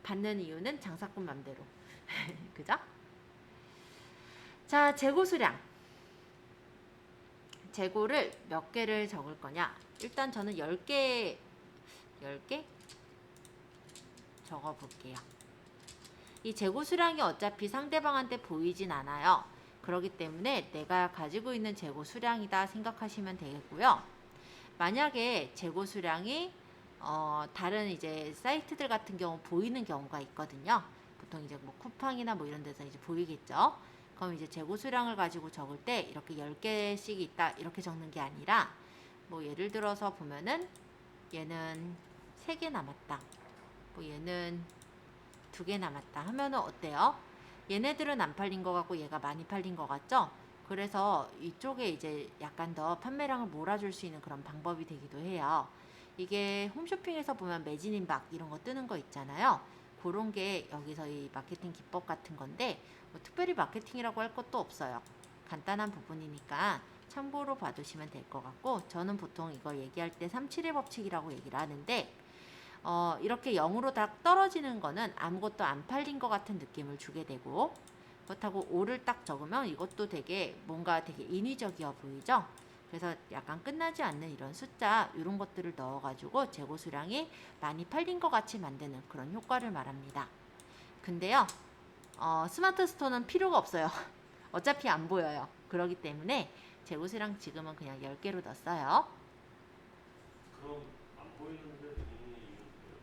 받는 이유는 장사꾼 맘대로. 그죠? 자, 재고 수량. 재고를 몇 개를 적을 거냐? 일단 저는 10개 적어 볼게요. 이 재고 수량이 어차피 상대방한테 보이진 않아요. 그렇기 때문에 내가 가지고 있는 재고 수량이다 생각하시면 되겠고요. 만약에 재고 수량이 다른 이제 사이트들 같은 경우 보이는 경우가 있거든요. 보통 이제 뭐 쿠팡이나 뭐 이런 데서 이제 보이겠죠. 그럼 이제 재고 수량을 가지고 적을 때 이렇게 10개씩 있다 이렇게 적는 게 아니라 뭐 예를 들어서 보면은 얘는 3개 남았다. 뭐 얘는 2개 남았다 하면은 어때요? 얘네들은 안 팔린 것 같고 얘가 많이 팔린 것 같죠? 그래서 이쪽에 이제 약간 더 판매량을 몰아줄 수 있는 그런 방법이 되기도 해요. 이게 홈쇼핑에서 보면 매진임박 이런 거 뜨는 거 있잖아요. 그런 게 여기서 이 마케팅 기법 같은 건데 뭐 특별히 마케팅이라고 할 것도 없어요. 간단한 부분이니까 참고로 봐두시면 될 것 같고 저는 보통 이걸 얘기할 때 3-7의 법칙이라고 얘기를 하는데 이렇게 0으로 딱 떨어지는 거는 아무것도 안 팔린 것 같은 느낌을 주게 되고 그렇다고 5를 딱 적으면 이것도 되게 뭔가 되게 인위적이어 보이죠? 그래서 약간 끝나지 않는 이런 숫자 이런 것들을 넣어가지고 재고 수량이 많이 팔린 것 같이 만드는 그런 효과를 말합니다. 근데요 스마트 스토어는 필요가 없어요. 어차피 안 보여요. 그렇기 때문에 재고 수량 지금은 그냥 10개로 넣었어요. 그럼 안 보이는데 있는 이유는 뭐예요?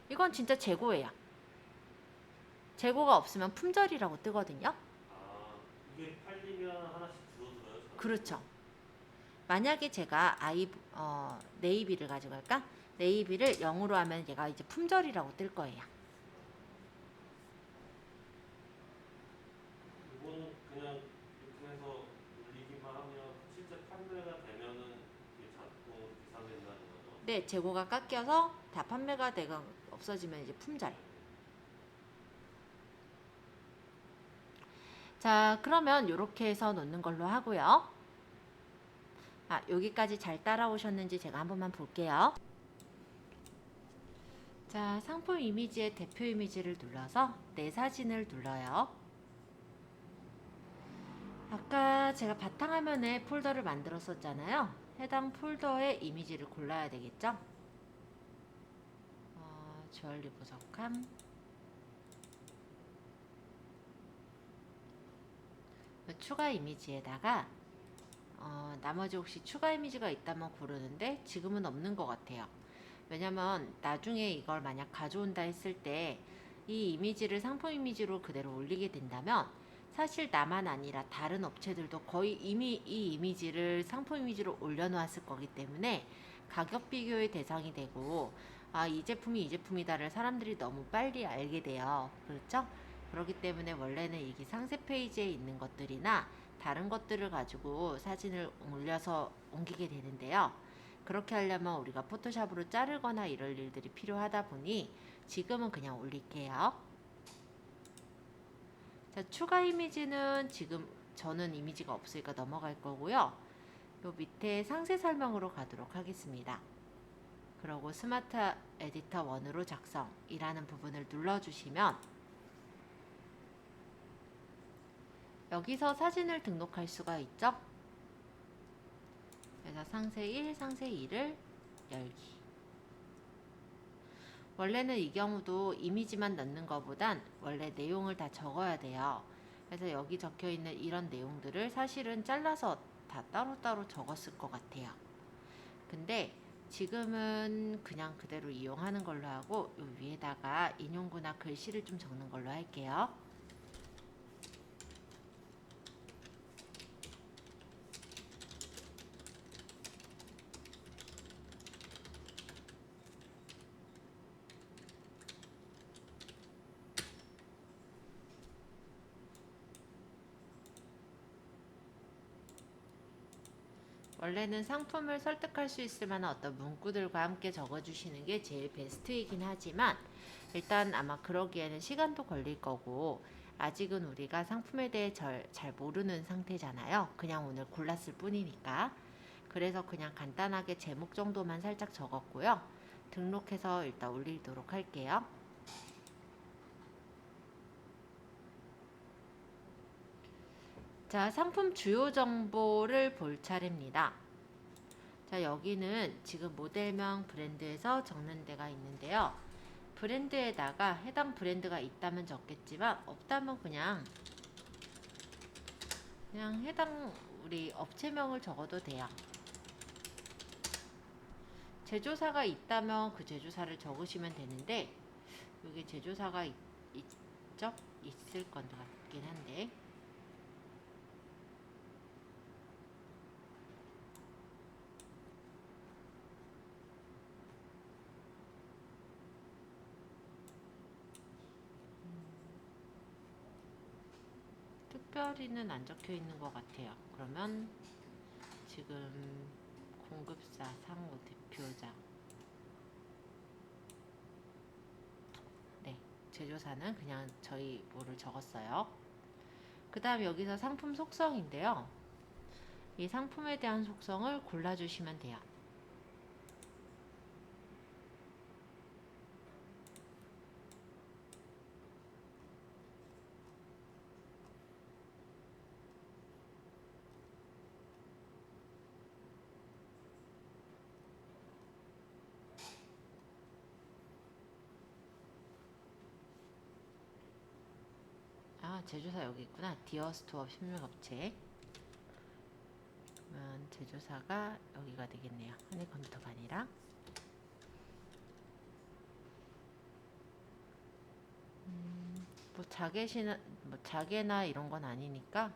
이건 진짜 재고예요. 재고가 없으면 품절이라고 뜨거든요. 아, 이게 팔리면 하나씩 줄어들어요? 그렇죠. 만약에 제가 네이비를 가져갈까? 네이비를 0으로 하면 얘가 이제 품절이라고 뜰 거예요. 이거는 그냥 이렇게 해서 올리기만 하면 실제 판매가 되면은 이게 자꾸 계산된다는 거죠? 네, 재고가 깎여서 다 판매가 되고 없어지면 이제 품절. 자, 그러면 이렇게 해서 놓는 걸로 하고요. 여기까지 잘 따라오셨는지 제가 한 번만 볼게요. 자, 상품 이미지의 대표 이미지를 눌러서 내 사진을 눌러요. 아까 제가 바탕화면에 폴더를 만들었었잖아요. 해당 폴더의 이미지를 골라야 되겠죠? 주얼리 보석함. 추가 이미지에다가 나머지 혹시 추가 이미지가 있다면 고르는데 지금은 없는 것 같아요. 왜냐면 나중에 이걸 만약 가져온다 했을 때 이 이미지를 상품 이미지로 그대로 올리게 된다면 사실 나만 아니라 다른 업체들도 거의 이미 이 이미지를 상품 이미지로 올려놓았을 거기 때문에 가격 비교의 대상이 되고 이 제품이 이 제품이다를 사람들이 너무 빨리 알게 돼요. 그렇죠? 그렇기 때문에 원래는 이게 상세 페이지에 있는 것들이나 다른 것들을 가지고 사진을 올려서 옮기게 되는데요. 그렇게 하려면 우리가 포토샵으로 자르거나 이럴 일들이 필요하다 보니 지금은 그냥 올릴게요. 자, 추가 이미지는 지금 저는 이미지가 없으니까 넘어갈 거고요. 요 밑에 상세 설명으로 가도록 하겠습니다. 그리고 스마트 에디터 1으로 작성이라는 부분을 눌러주시면 여기서 사진을 등록할 수가 있죠. 그래서 상세 1, 상세 2를 열기. 원래는 이 경우도 이미지만 넣는 것보단 원래 내용을 다 적어야 돼요. 그래서 여기 적혀 있는 이런 내용들을 사실은 잘라서 다 따로따로 적었을 것 같아요. 근데 지금은 그냥 그대로 이용하는 걸로 하고 요 위에다가 인용구나 글씨를 좀 적는 걸로 할게요. 원래는 상품을 설득할 수 있을 만한 어떤 문구들과 함께 적어주시는 게 제일 베스트이긴 하지만 일단 아마 그러기에는 시간도 걸릴 거고 아직은 우리가 상품에 대해 잘 모르는 상태잖아요. 그냥 오늘 골랐을 뿐이니까. 그래서 그냥 간단하게 제목 정도만 살짝 적었고요. 등록해서 일단 올리도록 할게요. 자, 상품 주요 정보를 볼 차례입니다. 자, 여기는 지금 모델명 브랜드에서 적는 데가 있는데요. 브랜드에다가 해당 브랜드가 있다면 적겠지만 없다면 그냥 해당 우리 업체명을 적어도 돼요. 제조사가 있다면 그 제조사를 적으시면 되는데 여기 제조사가 있죠? 있을 것 같긴 한데 특별히는 안 적혀 있는 것 같아요. 그러면 지금 공급사, 상호, 대표자 네, 제조사는 그냥 저희 뭐를 적었어요. 그 다음 여기서 상품 속성인데요. 이 상품에 대한 속성을 골라주시면 돼요. 아, 제조사 여기 있구나. 디어스토어 협력업체. 그러면 제조사가 여기가 되겠네요. 한일컴퓨터가 아니라. 뭐 자개나 이런 건 아니니까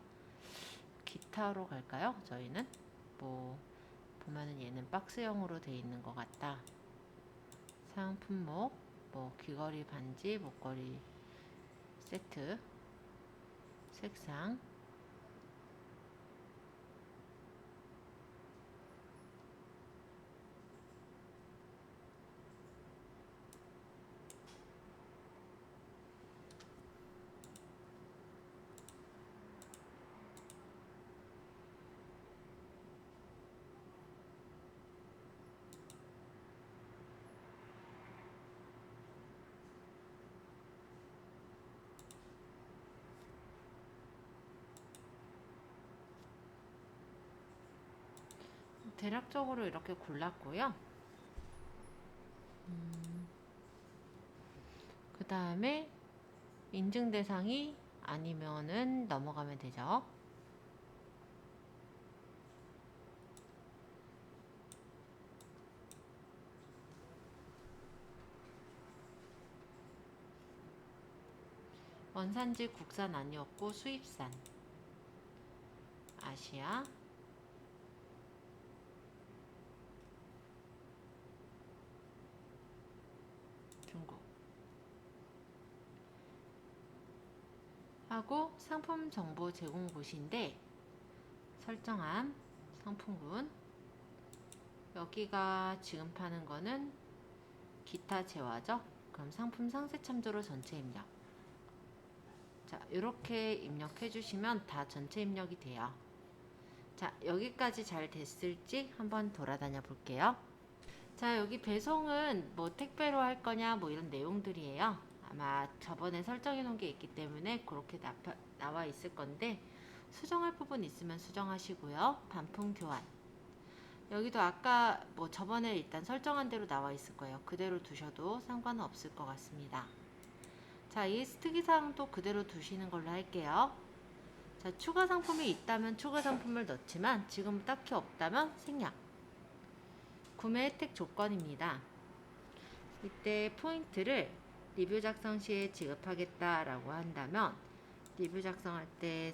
기타로 갈까요? 저희는 뭐 보면은 얘는 박스형으로 돼 있는 것 같다. 상품목, 뭐 귀걸이, 반지, 목걸이 세트, 색상. 대략적으로 이렇게 골랐고요. 그 다음에 인증 대상이 아니면은 넘어가면 되죠. 원산지 국산 아니었고 수입산 아시아 중국 하고 상품 정보 제공 곳인데 설정함 상품군 여기가 지금 파는 거는 기타 재화죠. 그럼 상품 상세 참조로 전체 입력. 자, 이렇게 입력해 주시면 다 전체 입력이 돼요. 자, 여기까지 잘 됐을지 한번 돌아다녀 볼게요. 자, 여기 배송은 뭐 택배로 할 거냐 뭐 이런 내용들이에요. 아마 저번에 설정해 놓은 게 있기 때문에 그렇게 나와 있을 건데 수정할 부분 있으면 수정하시고요. 반품 교환. 여기도 아까 뭐 저번에 일단 설정한 대로 나와 있을 거예요. 그대로 두셔도 상관은 없을 것 같습니다. 자, ES 특이사항도 그대로 두시는 걸로 할게요. 자, 추가 상품이 있다면 추가 상품을 넣지만 지금 딱히 없다면 생략. 구매 혜택 조건입니다. 이때 포인트를 리뷰 작성 시에 지급하겠다라고 한다면 리뷰 작성할 때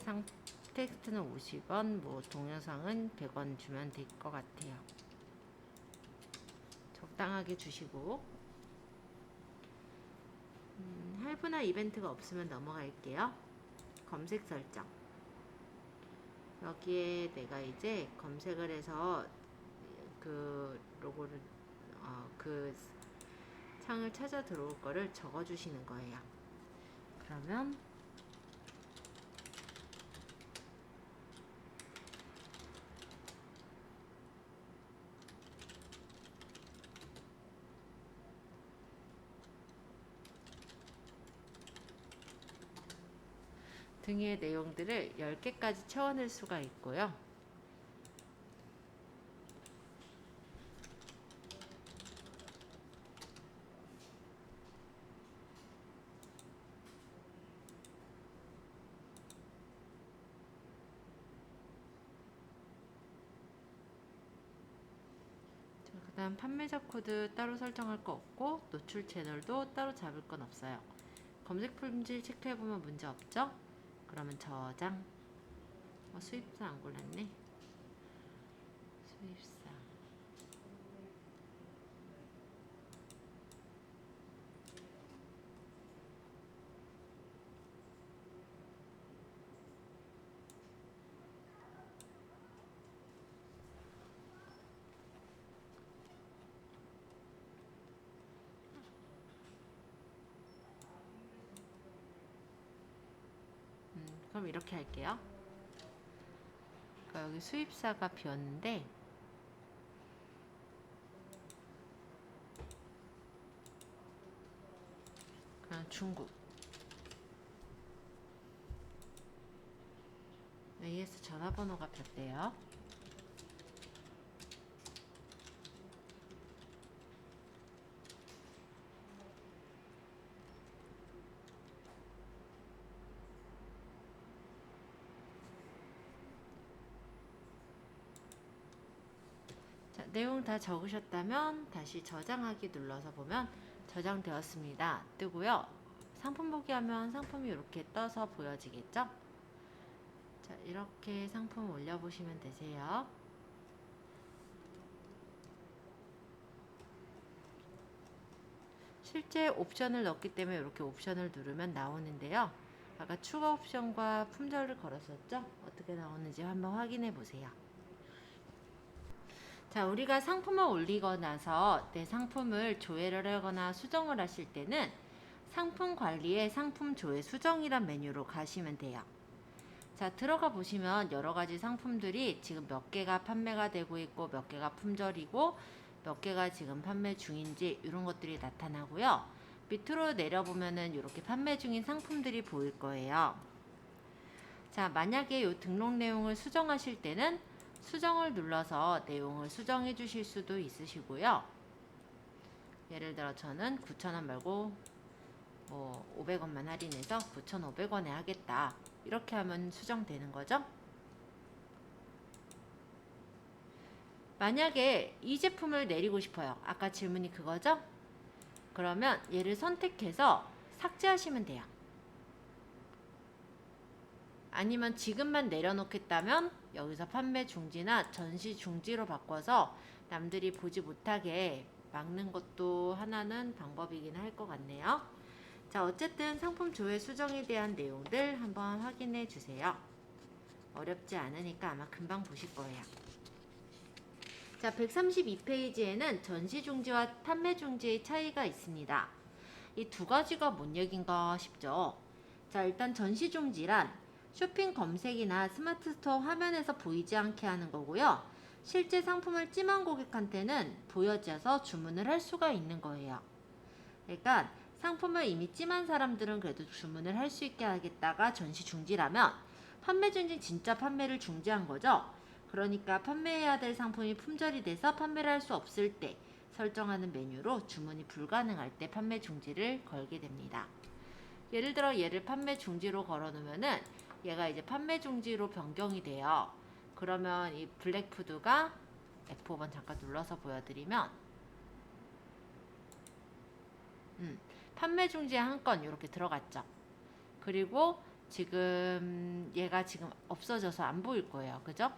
텍스트는 50원, 뭐 동영상은 100원 주면 될 것 같아요. 적당하게 주시고 할부나 이벤트가 없으면 넘어갈게요. 검색 설정. 여기에 내가 이제 검색을 해서 그 로고를 그 창을 찾아 들어올 거를 적어 주시는 거예요. 그러면 등의 내용들을 10개까지 채워낼 수가 있고요. 그 다음 판매자 코드 따로 설정할 거 없고 노출 채널도 따로 잡을 건 없어요. 검색 품질 체크해보면 문제 없죠? 그러면 저장. 수입사 안 골랐네. 수입사. 그럼 이렇게 할게요. 그러니까 여기 수입사가 비었는데 그냥 중국 AS 전화번호가 폈대요. 자, 내용 다 적으셨다면 다시 저장하기 눌러서 보면 저장되었습니다. 뜨고요. 상품 보기 하면 상품이 이렇게 떠서 보여지겠죠? 자, 이렇게 상품 올려보시면 되세요. 실제 옵션을 넣기 때문에 이렇게 옵션을 누르면 나오는데요. 아까 추가 옵션과 품절을 걸었었죠? 어떻게 나오는지 한번 확인해 보세요. 자, 우리가 상품을 올리고 나서 내 상품을 조회를 하거나 수정을 하실 때는 상품 관리에 상품 조회 수정이란 메뉴로 가시면 돼요. 자, 들어가 보시면 여러 가지 상품들이 지금 몇 개가 판매가 되고 있고 몇 개가 품절이고 몇 개가 지금 판매 중인지 이런 것들이 나타나고요. 밑으로 내려보면은 이렇게 판매 중인 상품들이 보일 거예요. 자, 만약에 이 등록 내용을 수정하실 때는 수정을 눌러서 내용을 수정해 주실 수도 있으시고요. 예를 들어 저는 9,000원 말고 500원만 할인해서 9,500원에 하겠다. 이렇게 하면 수정되는 거죠. 만약에 이 제품을 내리고 싶어요. 아까 질문이 그거죠? 그러면 얘를 선택해서 삭제하시면 돼요. 아니면 지금만 내려놓겠다면 여기서 판매 중지나 전시 중지로 바꿔서 남들이 보지 못하게 막는 것도 하나는 방법이긴 할 것 같네요. 자, 어쨌든 상품 조회 수정에 대한 내용들 한번 확인해 주세요. 어렵지 않으니까 아마 금방 보실 거예요. 자, 132페이지에는 전시 중지와 판매 중지의 차이가 있습니다. 이 두 가지가 뭔 얘긴가 싶죠. 자, 일단 전시 중지란 쇼핑 검색이나 스마트 스토어 화면에서 보이지 않게 하는 거고요. 실제 상품을 찜한 고객한테는 보여져서 주문을 할 수가 있는 거예요. 그러니까 상품을 이미 찜한 사람들은 그래도 주문을 할 수 있게 하겠다가 전시 중지라면 판매 중지 진짜 판매를 중지한 거죠. 그러니까 판매해야 될 상품이 품절이 돼서 판매를 할 수 없을 때 설정하는 메뉴로 주문이 불가능할 때 판매 중지를 걸게 됩니다. 예를 들어 얘를 판매 중지로 걸어 놓으면은 얘가 이제 판매 중지로 변경이 돼요. 그러면 이 블랙푸드가 F5번 잠깐 눌러서 보여드리면 판매 중지에 한 건 이렇게 들어갔죠. 그리고 지금 얘가 지금 없어져서 안 보일 거예요. 그죠?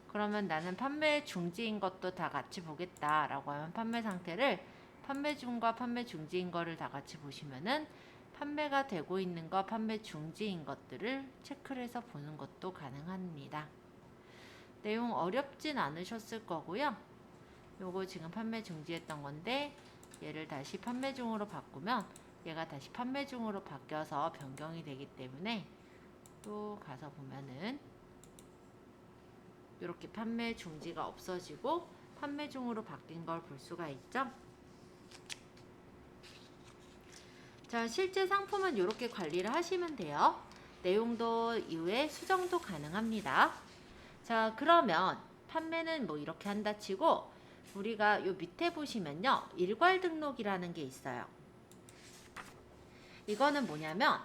그러면 나는 판매 중지인 것도 다 같이 보겠다 라고 하면 판매 상태를 판매 중과 판매 중지인 거를 다 같이 보시면은 판매가 되고 있는 거, 판매 중지인 것들을 체크를 해서 보는 것도 가능합니다. 내용 어렵진 않으셨을 거고요. 요거 지금 판매 중지했던 건데 얘를 다시 판매 중으로 바꾸면 얘가 다시 판매 중으로 바뀌어서 변경이 되기 때문에 또 가서 보면은 이렇게 판매 중지가 없어지고 판매 중으로 바뀐 걸 볼 수가 있죠. 자, 실제 상품은 이렇게 관리를 하시면 돼요. 내용도 이후에 수정도 가능합니다. 자, 그러면 판매는 뭐 이렇게 한다 치고 우리가 요 밑에 보시면요. 일괄 등록이라는 게 있어요. 이거는 뭐냐면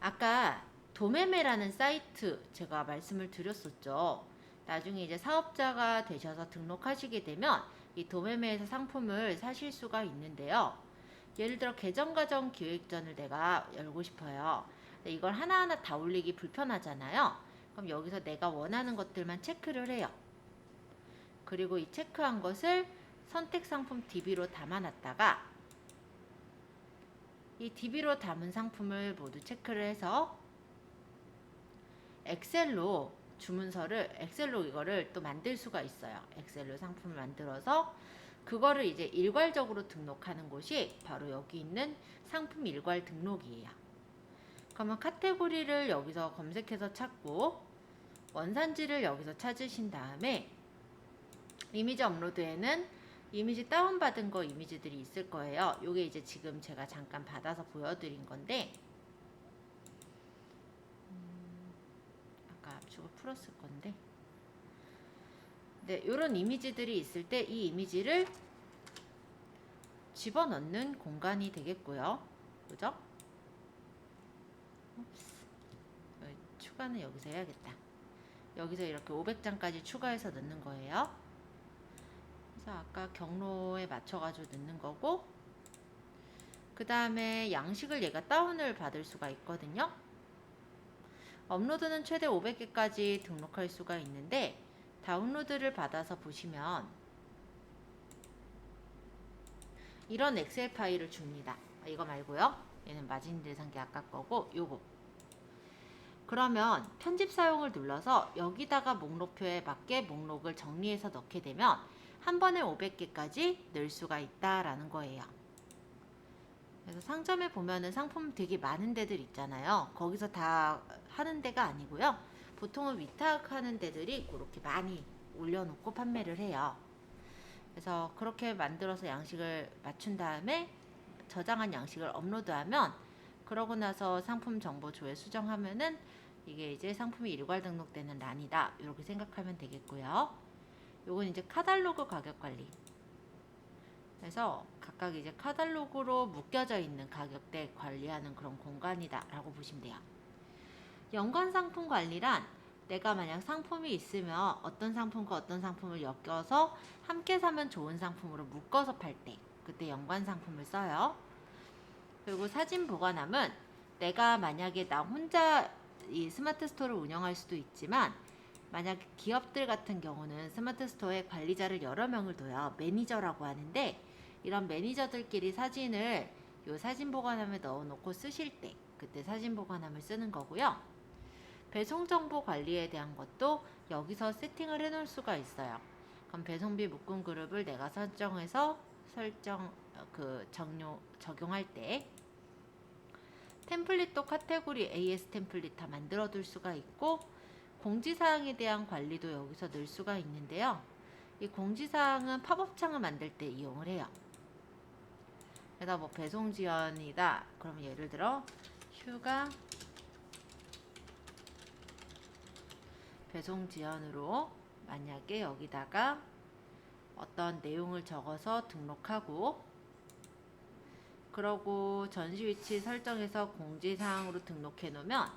아까 도매매라는 사이트 제가 말씀을 드렸었죠. 나중에 이제 사업자가 되셔서 등록하시게 되면 이 도매매에서 상품을 사실 수가 있는데요. 예를 들어 계정가정 기획전을 내가 열고 싶어요. 근데 이걸 하나하나 다 올리기 불편하잖아요. 그럼 여기서 내가 원하는 것들만 체크를 해요. 그리고 이 체크한 것을 선택 상품 DB로 담아놨다가 이 DB로 담은 상품을 모두 체크를 해서 엑셀로 주문서를 엑셀로 이거를 또 만들 수가 있어요. 엑셀로 상품을 만들어서 그거를 이제 일괄적으로 등록하는 곳이 바로 여기 있는 상품 일괄 등록이에요. 그러면 카테고리를 여기서 검색해서 찾고 원산지를 여기서 찾으신 다음에 이미지 업로드에는 이미지 다운받은 거 이미지들이 있을 거예요. 요게 이제 지금 제가 잠깐 받아서 보여드린 건데 아까 압축을 풀었을 건데 네, 요런 이미지들이 있을 때 이 이미지를 집어넣는 공간이 되겠고요. 그죠? 추가는 여기서 해야겠다. 여기서 이렇게 500장까지 추가해서 넣는 거예요. 그래서 아까 경로에 맞춰가지고 넣는 거고 그 다음에 양식을 얘가 다운을 받을 수가 있거든요. 업로드는 최대 500개까지 등록할 수가 있는데 다운로드를 받아서 보시면 이런 엑셀 파일을 줍니다. 이거 말고요. 얘는 마진 대상기 아까 거고 요거. 그러면 편집 사용을 눌러서 여기다가 목록표에 맞게 목록을 정리해서 넣게 되면 한 번에 500개까지 넣을 수가 있다라는 거예요. 그래서 상점에 보면은 상품 되게 많은 데들 있잖아요. 거기서 다 하는 데가 아니고요. 보통은 위탁하는 데들이 그렇게 많이 올려놓고 판매를 해요. 그래서 그렇게 만들어서 양식을 맞춘 다음에 저장한 양식을 업로드하면 그러고 나서 상품 정보 조회 수정하면은 이게 이제 상품이 일괄 등록되는 란이다. 이렇게 생각하면 되겠고요. 요건 이제 카탈로그 가격 관리. 그래서 각각 이제 카탈로그로 묶여져 있는 가격대 관리하는 그런 공간이다 라고 보시면 돼요. 연관 상품 관리란 내가 만약 상품이 있으면 어떤 상품과 어떤 상품을 엮여서 함께 사면 좋은 상품으로 묶어서 팔 때 그때 연관 상품을 써요. 그리고 사진 보관함은 내가 만약에 나 혼자 이 스마트 스토어를 운영할 수도 있지만 만약 기업들 같은 경우는 스마트 스토어에 관리자를 여러 명을 둬요. 매니저라고 하는데 이런 매니저들끼리 사진을 요 사진 보관함에 넣어놓고 쓰실 때 그때 사진 보관함을 쓰는 거고요. 배송 정보 관리에 대한 것도 여기서 세팅을 해 놓을 수가 있어요. 그럼 배송비 묶음 그룹을 내가 설정해서 적용할 때 템플릿도 카테고리 AS 템플릿 다 만들어 둘 수가 있고 공지사항에 대한 관리도 여기서 넣을 수가 있는데요. 이 공지사항은 팝업 창을 만들 때 이용을 해요. 그래서 뭐 배송 지연이다. 그러면 예를 들어 휴가 배송 지연으로 만약에 여기다가 어떤 내용을 적어서 등록하고, 그러고 전시 위치 설정해서 공지사항으로 등록해 놓으면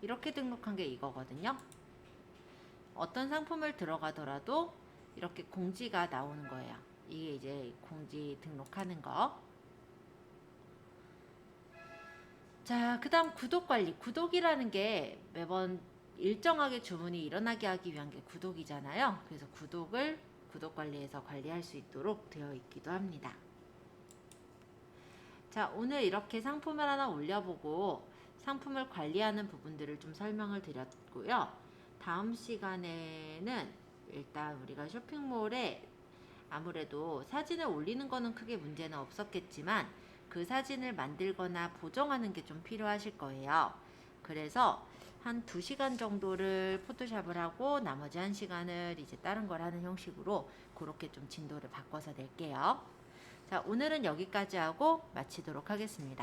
이렇게 등록한 게 이거거든요. 어떤 상품을 들어가더라도 이렇게 공지가 나오는 거예요. 이게 이제 공지 등록하는 거. 자, 그 다음 구독 관리. 구독이라는 게 매번 일정하게 주문이 일어나게 하기 위한 게 구독이잖아요. 그래서 구독을 구독 관리에서 관리할 수 있도록 되어 있기도 합니다. 자, 오늘 이렇게 상품을 하나 올려보고 상품을 관리하는 부분들을 좀 설명을 드렸고요. 다음 시간에는 일단 우리가 쇼핑몰에 아무래도 사진을 올리는 거는 크게 문제는 없었겠지만 그 사진을 만들거나 보정하는 게 좀 필요하실 거예요. 그래서 한 2시간 정도를 포토샵을 하고 나머지 1시간을 이제 다른 걸 하는 형식으로 그렇게 좀 진도를 바꿔서 낼게요. 자, 오늘은 여기까지 하고 마치도록 하겠습니다.